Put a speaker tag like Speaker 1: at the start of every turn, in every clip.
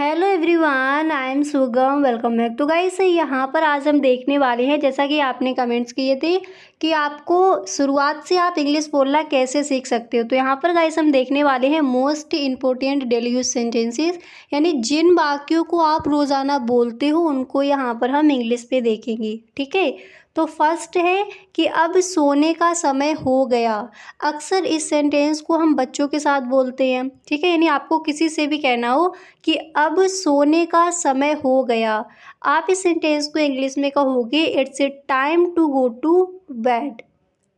Speaker 1: Hello everyone, I am सुगम। Welcome back. तो guys यहाँ पर आज हम देखने वाले हैं, जैसा कि आपने कमेंट्स किए थे कि आपको शुरुआत से आप इंग्लिश बोलना कैसे सीख सकते हो। तो यहाँ पर गाइस हम देखने वाले हैं most important daily use sentences, यानी जिन वाक्यों को आप रोज़ाना बोलते हो उनको यहाँ पर हम इंग्लिश पे देखेंगे। ठीक है, तो फर्स्ट है कि अब सोने का समय हो गया। अक्सर इस सेंटेंस को हम बच्चों के साथ बोलते हैं। ठीक है, यानी आपको किसी से भी कहना हो कि अब सोने का समय हो गया, आप इस सेंटेंस को इंग्लिश में कहोगे it's a time to go to bed.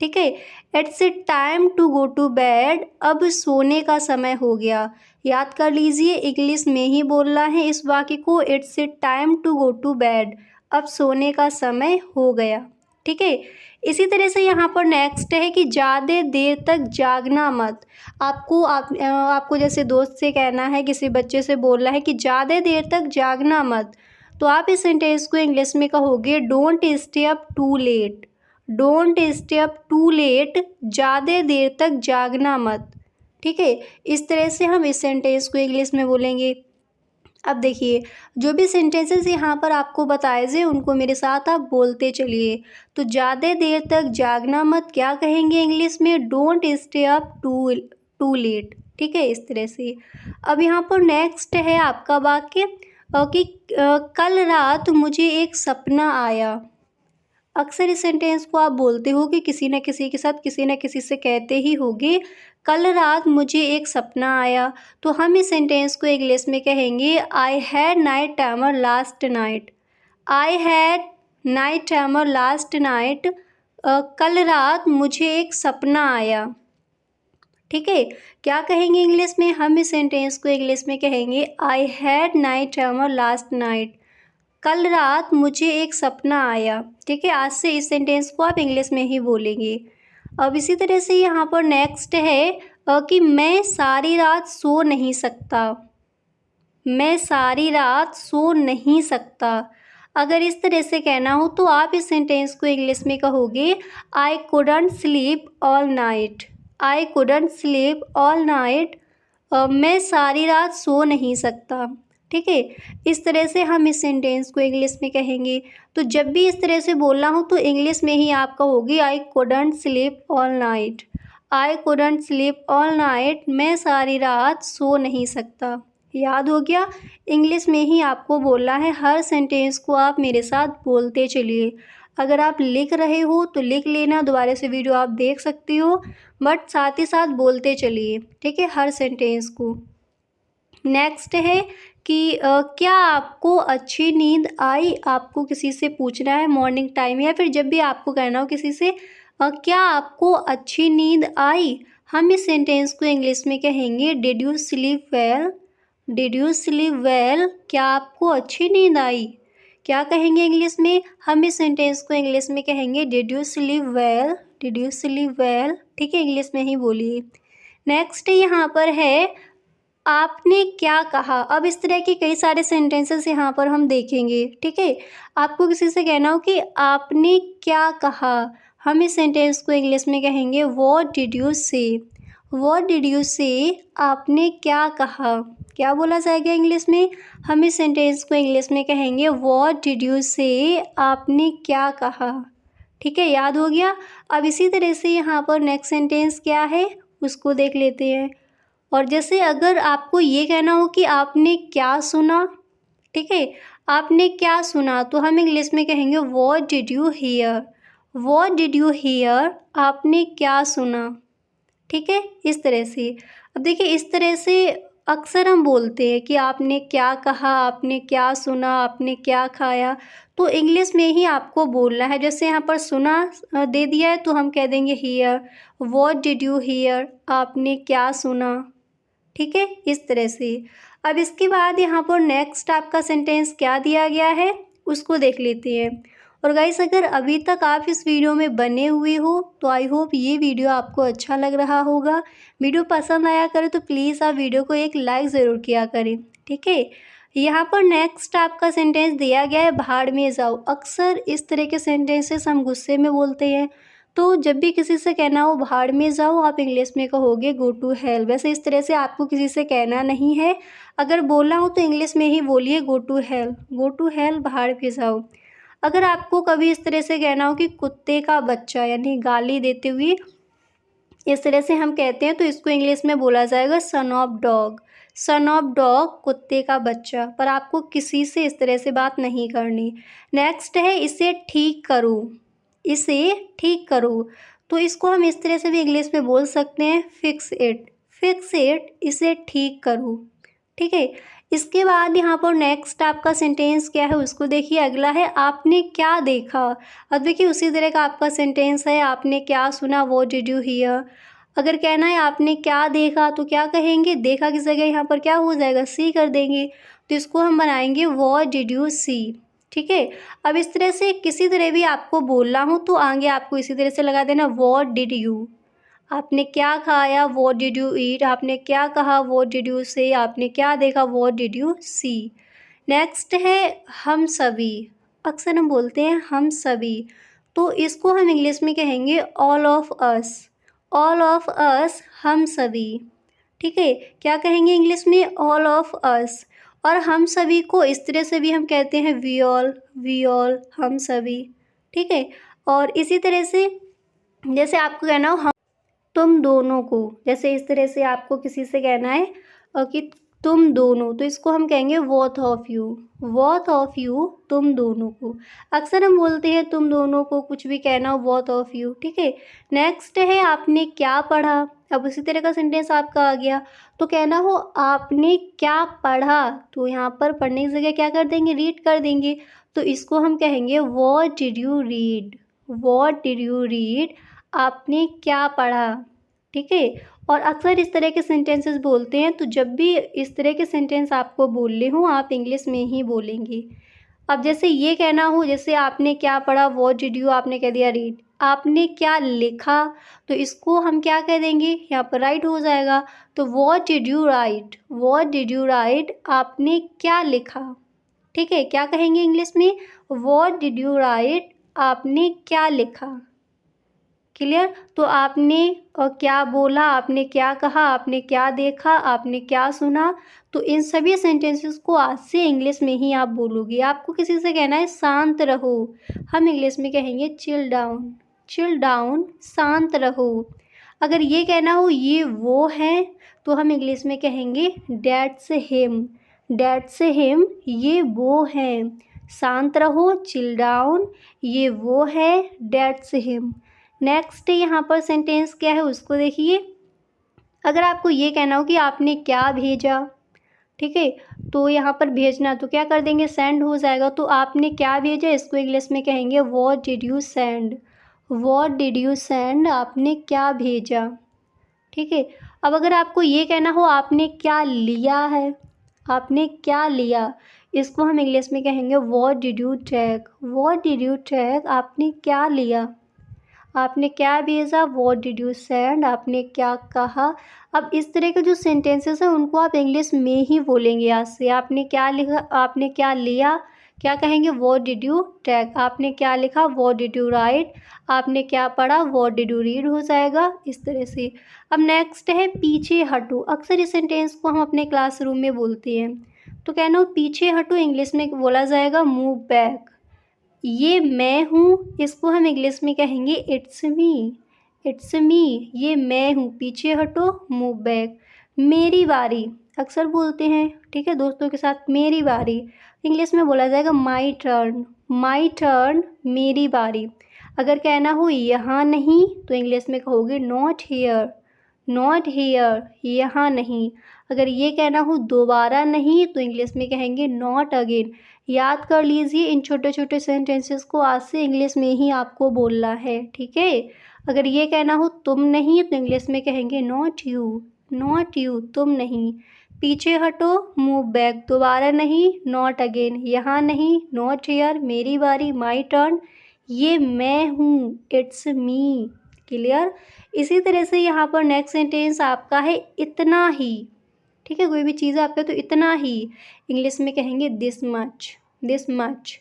Speaker 1: ठीक है, it's a time to go to bed, अब सोने का समय हो गया। याद कर लीजिए, इंग्लिश में ही बोलना है इस वाक्य को, it's a time to go to bed, अब सोने का समय हो गया। ठीक है, इसी तरह से यहाँ पर नेक्स्ट है कि ज़्यादा देर तक जागना मत। आपको जैसे दोस्त से कहना है, किसी बच्चे से बोलना है कि ज़्यादा देर तक जागना मत, तो आप इस सेंटेंस को इंग्लिश में कहोगे don't stay up too late. Don't stay up too late, ज़्यादा देर तक जागना मत। ठीक है, इस तरह से हम इस सेंटेंस को इंग्लिश में बोलेंगे। अब देखिए, जो भी सेंटेंसेस यहाँ पर आपको बताए थे उनको मेरे साथ आप बोलते चलिए। तो ज़्यादा देर तक जागना मत क्या कहेंगे इंग्लिश में? Don't stay up too late. ठीक है, इस तरह से। अब यहाँ पर नेक्स्ट है आपका वाक्य कि कल रात मुझे एक सपना आया। अक्सर इस सेंटेंस को आप बोलते हो कि किसी न किसी के साथ, किसी न किसी से कहते ही होगे कल रात मुझे एक सपना आया। तो हम इस सेंटेंस को इंग्लिश में कहेंगे I had night timer last night. I had night timer last night, कल रात मुझे एक सपना आया। ठीक है, क्या कहेंगे इंग्लिश में? हम इस सेंटेंस को इंग्लिश में कहेंगे I had night timer last night, कल रात मुझे एक सपना आया। ठीक है, आज से इस सेंटेंस को आप इंग्लिश में ही बोलेंगे। अब इसी तरह से यहाँ पर नेक्स्ट है कि मैं सारी रात सो नहीं सकता। मैं सारी रात सो नहीं सकता, अगर इस तरह से कहना हो तो आप इस सेंटेंस को इंग्लिश में कहोगे I couldn't sleep all night. I couldn't sleep all night, मैं सारी रात सो नहीं सकता। ठीक है, इस तरह से हम इस सेंटेंस को इंग्लिश में कहेंगे। तो जब भी इस तरह से बोलना हो तो इंग्लिश में ही आप कहोगे I couldn't sleep all night. I couldn't sleep all night, मैं सारी रात सो नहीं सकता। याद हो गया, इंग्लिश में ही आपको बोलना है। हर सेंटेंस को आप मेरे साथ बोलते चलिए। अगर आप लिख रहे हो तो लिख लेना, दोबारा से वीडियो आप देख सकती हो, बट साथ ही साथ बोलते चलिए। ठीक है, हर सेंटेंस को। नेक्स्ट है कि क्या आपको अच्छी नींद आई? आपको किसी से पूछना है मॉर्निंग टाइम, या फिर जब भी आपको कहना हो किसी से क्या आपको अच्छी नींद आई, हम इस सेंटेंस को इंग्लिश में कहेंगे did you sleep well. Did you sleep well, क्या आपको अच्छी नींद आई? क्या कहेंगे इंग्लिश में? हम इस सेंटेंस को इंग्लिश में कहेंगे did you sleep well. Did you sleep well. ठीक है, इंग्लिश में ही बोलिए। नेक्स्ट यहाँ पर है आपने क्या कहा। अब इस तरह के कई सारे सेंटेंसेस यहाँ पर हम देखेंगे। ठीक है, आपको किसी से कहना हो कि आपने क्या कहा, हम इस सेंटेंस को इंग्लिश में कहेंगे व्हाट डिड यू से। व्हाट डिड यू से, आपने क्या कहा। क्या बोला जाएगा इंग्लिश में? हम इस सेंटेंस को इंग्लिश में कहेंगे व्हाट डिड यू से, आपने क्या कहा। ठीक है, याद हो गया। अब इसी तरह से यहाँ पर नेक्स्ट सेंटेंस क्या है उसको देख लेते हैं। और जैसे अगर आपको ये कहना हो कि आपने क्या सुना, ठीक है, आपने क्या सुना, तो हम इंग्लिश में कहेंगे what did you here. What did you here, आपने क्या सुना। ठीक है, इस तरह से। अब देखिए, इस तरह से अक्सर हम बोलते हैं कि आपने क्या कहा, आपने क्या सुना, आपने क्या खाया, तो इंग्लिश में ही आपको बोलना है। जैसे यहाँ पर सुना दे दिया है तो हम कह देंगे here. What did you here, आपने क्या सुना। ठीक है, इस तरह से। अब इसके बाद यहाँ पर नेक्स्ट आपका सेंटेंस क्या दिया गया है उसको देख लेते हैं। और गाइस, अगर अभी तक आप इस वीडियो में बने हुए हो तो आई होप ये वीडियो आपको अच्छा लग रहा होगा। वीडियो पसंद आया करे तो प्लीज़ आप वीडियो को एक लाइक ज़रूर किया करें। ठीक है, यहाँ पर नेक्स्ट आपका सेंटेंस दिया गया है भाड़ में जाओ। अक्सर इस तरह के सेंटेंसेस हम गुस्से में बोलते हैं, तो जब भी किसी से कहना हो भाड़ में जाओ, आप इंग्लिश में कहोगे गो टू हेल। वैसे इस तरह से आपको किसी से कहना नहीं है, अगर बोलना हो तो इंग्लिश में ही बोलिए गो टू हेल, भाड़ में जाओ। अगर आपको कभी इस तरह से कहना हो कि कुत्ते का बच्चा, यानी गाली देते हुए इस तरह से हम कहते हैं, तो इसको इंग्लिश में बोला जाएगा son of dog. Son of dog, कुत्ते का बच्चा। पर आपको किसी से इस तरह से बात नहीं करनी। नेक्स्ट है इसे ठीक करो, इसे ठीक करो। तो इसको हम इस तरह से भी इंग्लिश में बोल सकते हैं फिक्स इट, इसे ठीक करो। ठीक है। इसके बाद यहाँ पर नेक्स्ट आपका सेंटेंस क्या है उसको देखिए। अगला है आपने क्या देखा। अब देखिए उसी तरह का आपका सेंटेंस है, आपने क्या सुना, व्हाट डिड यू हियर। अगर कहना है आपने क्या देखा तो क्या कहेंगे, देखा की जगह यहाँ पर क्या हो जाएगा, सी कर देंगे। तो इसको हम बनाएंगे व्हाट डिड यू सी। ठीक है। अब इस तरह से किसी तरह भी आपको बोलना हो तो आगे आपको इसी तरह से लगा देना व्हाट डिड यू। आपने क्या खाया, व्हाट डिड यू ईट। आपने क्या कहा, व्हाट डिड यू से। आपने क्या देखा, what did you see. Next है हम सभी। अक्सर हम बोलते हैं हम सभी, तो इसको हम इंग्लिश में कहेंगे all of us. All of us, हम सभी। ठीक है। क्या कहेंगे इंग्लिश में, ऑल ऑफ अस। और हम सभी को इस तरह से भी हम कहते हैं वी ऑल, हम सभी। ठीक है। और इसी तरह से जैसे आपको कहना हो तुम दोनों को, जैसे इस तरह से आपको किसी से कहना है कि तुम दोनों, तो इसको हम कहेंगे both of you, both of you, तुम दोनों को। अक्सर हम बोलते हैं तुम दोनों को, कुछ भी कहना हो बोथ ऑफ यू। ठीक है। नेक्स्ट है आपने क्या पढ़ा। अब उसी तरह का सेंटेंस आपका आ गया, तो कहना हो आपने क्या पढ़ा, तो यहाँ पर पढ़ने की जगह क्या कर देंगे, रीड कर देंगे। तो इसको हम कहेंगे what did you read, what did you read, आपने क्या पढ़ा। ठीक है। और अक्सर इस तरह के सेंटेंसेस बोलते हैं, तो जब भी इस तरह के सेंटेंस आपको बोलने हो आप इंग्लिश में ही बोलेंगे। अब जैसे ये कहना हो, जैसे आपने क्या पढ़ा, व्हाट डिड यू, आपने कह दिया रीड। आपने क्या लिखा, तो इसको हम क्या कह देंगे, यहाँ पर राइट हो जाएगा। तो what did you right, what did you right, आपने क्या लिखा। ठीक है। क्या कहेंगे इंग्लिश में, व्हाट डिड यू राइट, आपने क्या लिखा। क्लियर। तो आपने क्या बोला, आपने क्या कहा, आपने क्या देखा, आपने क्या सुना। तो इन सभी सेंटेंसेस को आज से इंग्लिश में ही आप बोलोगे। आपको किसी से कहना है शांत रहो, हम इंग्लिश में कहेंगे चिल डाउन, चिल डाउन, शांत रहो। अगर ये कहना हो ये वो है, तो हम इंग्लिश में कहेंगे दैट्स हिम, दैट्स हिम, ये वो है। शांत रहो, चिल डाउन, ये वो है, दैट्स हिम। नेक्स्ट यहाँ पर सेंटेंस क्या है उसको देखिए। अगर आपको ये कहना हो कि आपने क्या भेजा, ठीक है, तो यहाँ पर भेजना तो क्या कर देंगे, सेंड हो जाएगा। तो आपने क्या भेजा, इसको इंग्लिश में कहेंगे what did you send, what did you send, आपने क्या भेजा। ठीक है। अब अगर आपको ये कहना हो आपने क्या लिया है, आपने क्या लिया, इसको हम इंग्लिश में कहेंगे what did you take, what did you take, आपने क्या लिया। आपने क्या भेजा, व्हाट डिड यू सेंड, आपने क्या कहा। अब इस तरह के जो सेंटेंसेस हैं उनको आप इंग्लिश में ही बोलेंगे आज से। आपने क्या लिखा, आपने क्या लिया, क्या कहेंगे व्हाट डिड यू टेक। आपने क्या लिखा, व्हाट डिड यू राइट। आपने क्या पढ़ा, व्हाट डिड यू रीड हो जाएगा इस तरह से। अब नेक्स्ट है पीछे हटो। अक्सर इस सेंटेंस को हम अपने क्लासरूम में बोलते हैं, तो कहना हो पीछे हटो, इंग्लिश में बोला जाएगा मूव बैक। ये मैं हूँ, इसको हम इंग्लिश में कहेंगे इट्स मी, इट्स मी, ये मैं हूँ, पीछे हटो, मूव बैक। मेरी बारी अक्सर बोलते हैं, ठीक है, दोस्तों के साथ, मेरी बारी। इंग्लिश में बोला जाएगा माई टर्न, माई टर्न, मेरी बारी। अगर कहना हो यहाँ नहीं, तो इंग्लिश में कहोगे नॉट हियर, नॉट हियर, यहाँ नहीं। अगर ये कहना हो दोबारा नहीं, तो इंग्लिश में कहेंगे नॉट अगेन। याद कर लीजिए, इन छोटे छोटे सेंटेंसेस को आज से इंग्लिश में ही आपको बोलना है। ठीक है। अगर ये कहना हो तुम नहीं, तो इंग्लिश में कहेंगे नॉट यू, नॉट यू, तुम नहीं। पीछे हटो, मूव बैक, दोबारा नहीं, नॉट अगेन, यहाँ नहीं, नॉट हियर, मेरी बारी, माई टर्न, ये मैं हूँ, इट्स मी। क्लियर। इसी तरह से यहाँ पर नेक्स्ट सेंटेंस आपका है इतना ही। ठीक है। कोई भी चीज़ आपका तो इतना ही, इंग्लिश में कहेंगे दिस मच, दिस मच।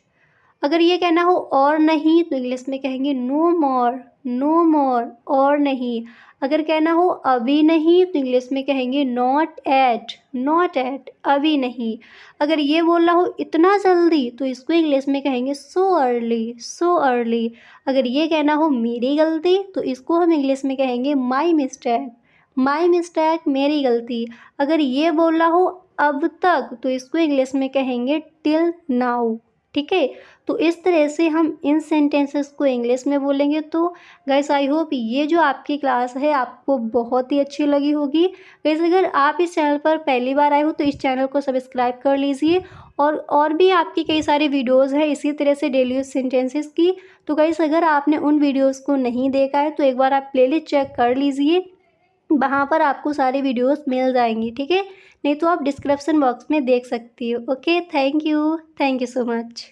Speaker 1: अगर ये कहना हो और नहीं तो इंग्लिश में कहेंगे नो मोर, नो मोर, और नहीं। अगर कहना हो अभी नहीं तो इंग्लिश में कहेंगे नॉट एट, नॉट एट, अभी नहीं। अगर ये बोलना हो इतना जल्दी तो इसको इंग्लिश में कहेंगे सो अर्ली, सो अर्ली। अगर ये कहना हो मेरी गलती तो इसको हम इंग्लिश में कहेंगे माई मिस्टेक, माई मिस्टेक, मेरी गलती। अगर ये बोलना हो अब तक तो इसको इंग्लिश में कहेंगे टिल नाउ। ठीक है, तो इस तरह से हम इन सेंटेंसेस को इंग्लिश में बोलेंगे। तो गाइस आई होप ये जो आपकी क्लास है आपको बहुत ही अच्छी लगी होगी। गाइस अगर आप इस चैनल पर पहली बार आए हो तो इस चैनल को सब्सक्राइब कर लीजिए, और भी आपकी कई सारी वीडियोज़ हैं इसी तरह से डेली यूज सेंटेंसेस की। तो गाइस अगर आपने उन वीडियोज़ को नहीं देखा है तो एक बार आप प्लेलिस्ट चेक कर लीजिए, वहाँ पर आपको सारी वीडियोस मिल जाएंगी। ठीक है, नहीं तो आप डिस्क्रिप्शन बॉक्स में देख सकती हो। Okay, thank you so much.